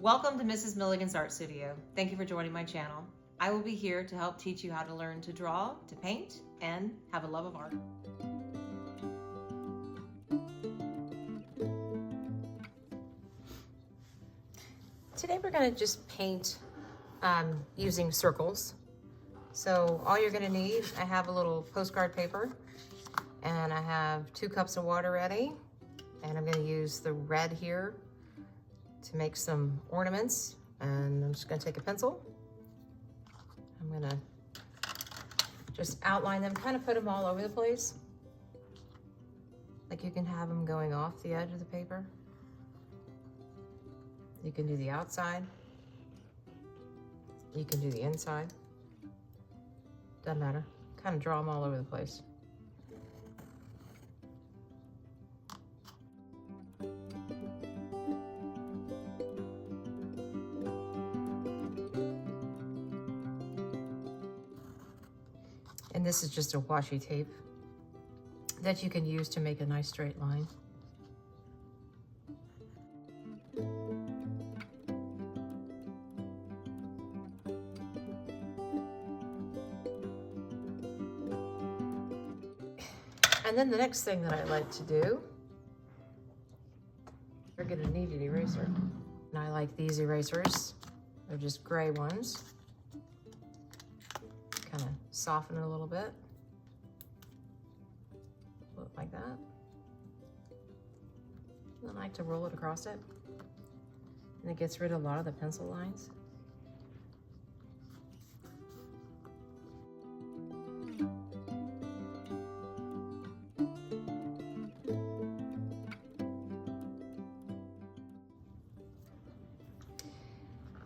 Welcome to Mrs. Milligan's Art Studio. Thank you for joining my channel. I will be here to help teach you how to learn to draw, to paint, and have a love of art. Today we're going to just paint using circles. So all you're going to need, I have a little postcard paper and I have 2 cups of water ready, and I'm going to use the red here to make some ornaments, and I'm just going to take a pencil. I'm going to just outline them, kind of put them all over the place. Like you can have them going off the edge of the paper. You can do the outside. You can do the inside. Doesn't matter. Kind of draw them all over the place. And this is just a washi tape that you can use to make a nice straight line. And then the next thing that I like to do, we're gonna need an eraser. And I like these erasers. They're just gray ones. Kind of soften it a little bit. Look like that. And I like to roll it across it. And it gets rid of a lot of the pencil lines.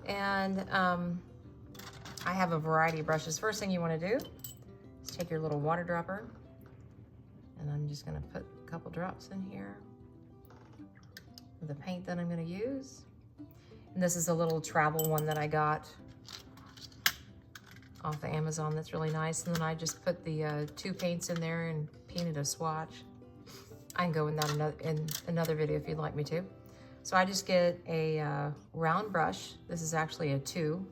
And I have a variety of brushes. First thing you want to do is take your little water dropper, and I'm just going to put a couple drops in here of the paint that I'm going to use. And this is a little travel one that I got off of Amazon that's really nice. And then I just put the 2 paints in there and painted a swatch. I can go in that in another video if you'd like me to. So I just get a round brush. This is actually a 2.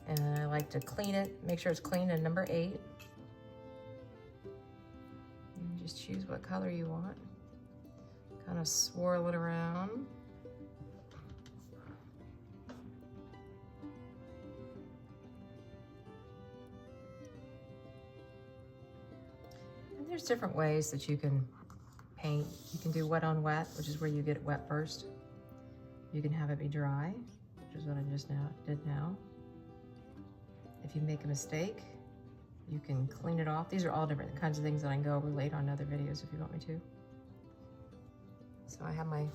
And I like to clean it, make sure it's clean, and number 8. And just choose what color you want. Kind of swirl it around. And there's different ways that you can paint. You can do wet on wet, which is where you get it wet first. You can have it be dry, which is what I just did now. If you make a mistake, you can clean it off. These are all different kinds of things that I can go over later on other videos if you want me to. So I have my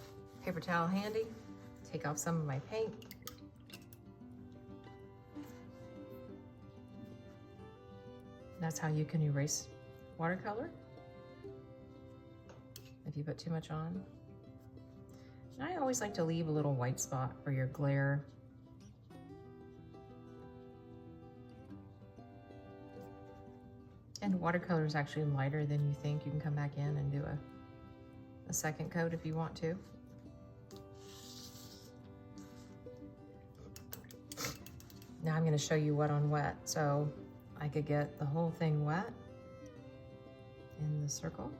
paper towel handy. Take off some of my paint. That's how you can erase watercolor if you put too much on. And I always like to leave a little white spot for your glare. And watercolor is actually lighter than you think. You can come back in and do a second coat if you want to. Now I'm going to show you wet on wet. So I could get the whole thing wet in the circle.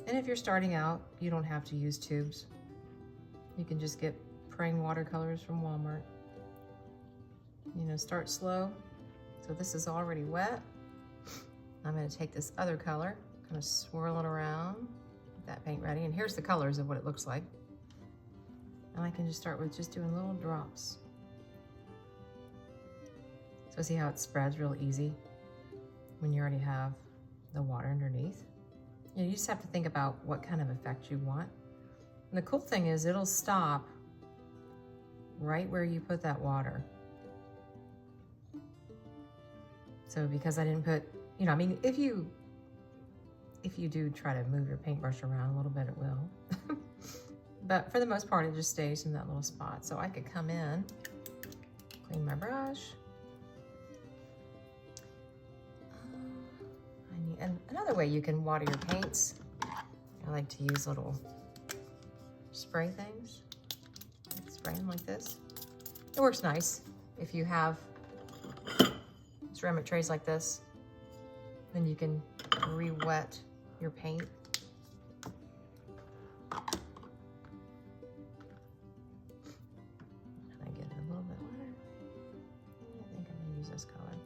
And if you're starting out, you don't have to use tubes. You can just get Prang watercolors from Walmart. You know, start slow. So this is already wet. I'm going to take this other color, kind of swirl it around, get that paint ready. And here's the colors of what it looks like. And I can just start with just doing little drops. So see how it spreads real easy when you already have the water underneath. You just have to think about what kind of effect you want. And the cool thing is it'll stop right where you put that water. So because I didn't put, you know, I mean, if you do try to move your paintbrush around a little bit, it will. But for the most part, it just stays in that little spot. So I could come in, clean my brush. And another way you can water your paints I like to use little spray things. Spray them like this. It works nice if you have ceramic trays like this. Then you can re-wet your paint. And I get it a little bit wetter. I think I'm gonna use this color.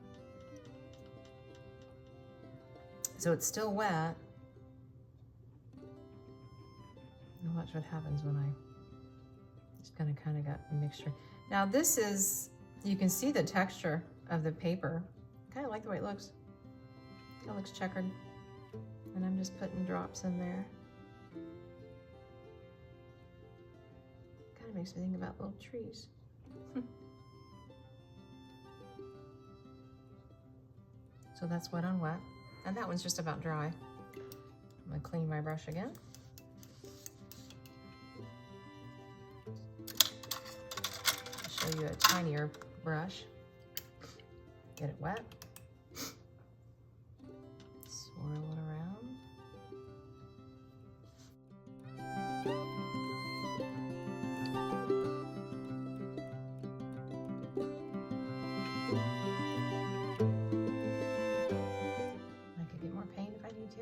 So it's still wet. And watch what happens when I just kind of got a mixture. Now this is, you can see the texture of the paper. I kind of like the way it looks. It looks checkered. And I'm just putting drops in there. Kind of makes me think about little trees. So that's wet on wet. And that one's just about dry. I'm gonna clean my brush again. I'll show you a tinier brush. Get it wet. Swirl it around. I could get more paint if I need to.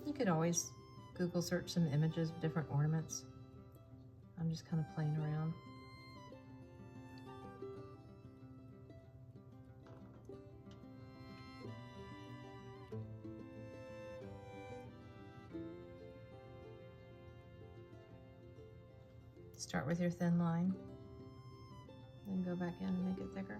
You could always Google search some images of different ornaments. I'm just kind of playing around. Start with your thin line, then go back in and make it thicker.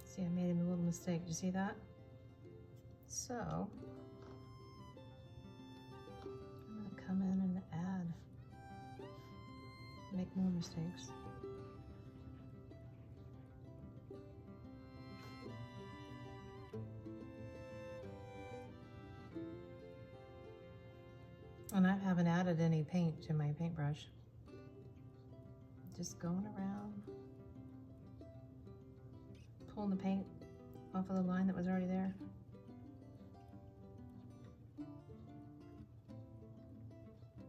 See, I made a little mistake. Did you see that? So, I'm going to come in and add, make more mistakes. And I haven't added any paint to my paintbrush. Just going around, pulling the paint off of the line that was already there.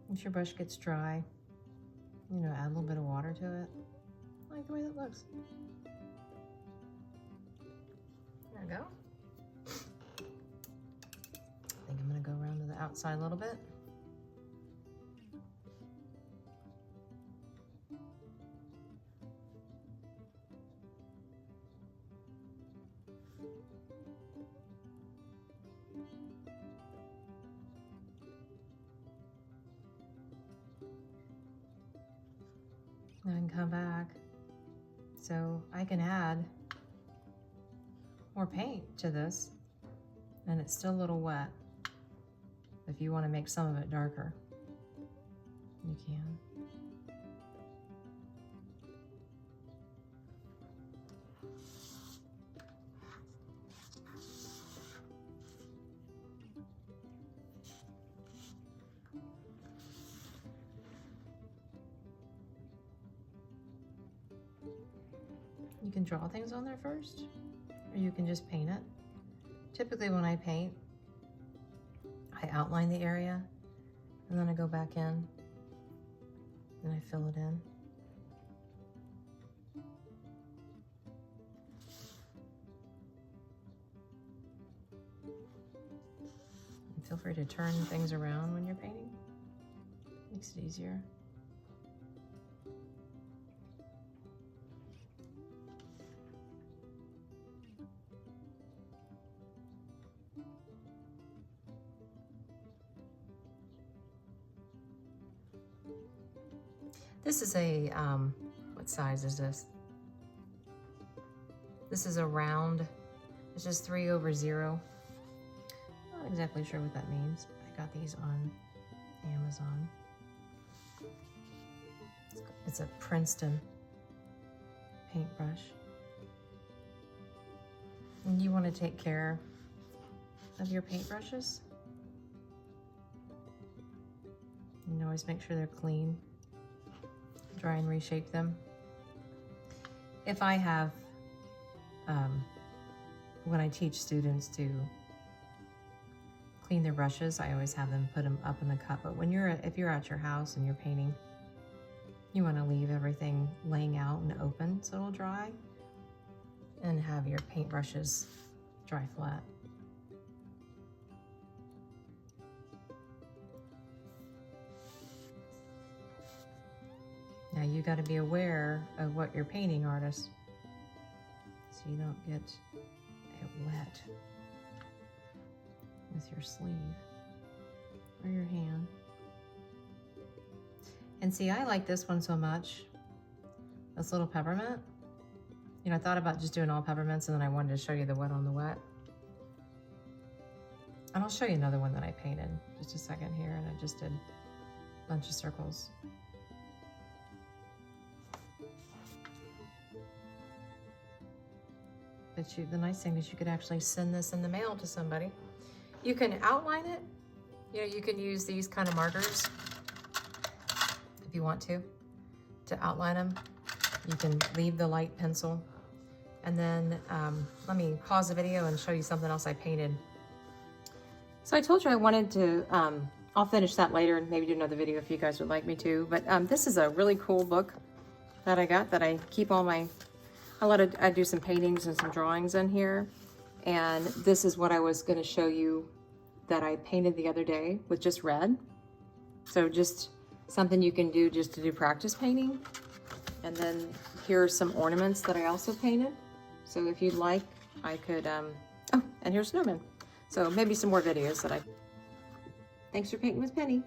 Once your brush gets dry, you know, add a little bit of water to it. I like the way that looks. There we go. I think I'm gonna go around to the outside a little bit. Now I can come back. So I can add more paint to this, and it's still a little wet. If you want to make some of it darker, you can. You can draw things on there first, or you can just paint it. Typically when I paint, I outline the area, and then I go back in, and I fill it in. And feel free to turn things around when you're painting. Makes it easier. This is a, what size is this? This is a round, it's just 3/0. Not exactly sure what that means. I got these on Amazon. It's a Princeton paintbrush. And you want to take care of your paintbrushes. And always make sure they're clean. Dry and reshape them. If I have, when I teach students to clean their brushes, I always have them put them up in the cup. But when if you're at your house and you're painting, you want to leave everything laying out and open so it'll dry, and have your paint brushes dry flat. Now you got to be aware of what you're painting, artists, so you don't get it wet with your sleeve or your hand. And see, I like this one so much, this little peppermint. You know, I thought about just doing all peppermints, and then I wanted to show you the wet on the wet. And I'll show you another one that I painted just a second here, and I just did a bunch of circles. But the nice thing is you could actually send this in the mail to somebody. You can outline it. You know, you can use these kind of markers if you want to outline them. You can leave the light pencil. And then let me pause the video and show you something else I painted. So I told you I wanted to, I'll finish that later and maybe do another video if you guys would like me to. But this is a really cool book that I got that I keep all my, I do some paintings and some drawings in here. And this is what I was going to show you that I painted the other day with just red. So just something you can do just to do practice painting. And then here are some ornaments that I also painted. So if you'd like, I could, oh, and here's snowmen. So maybe some more videos that thanks for painting with Penny.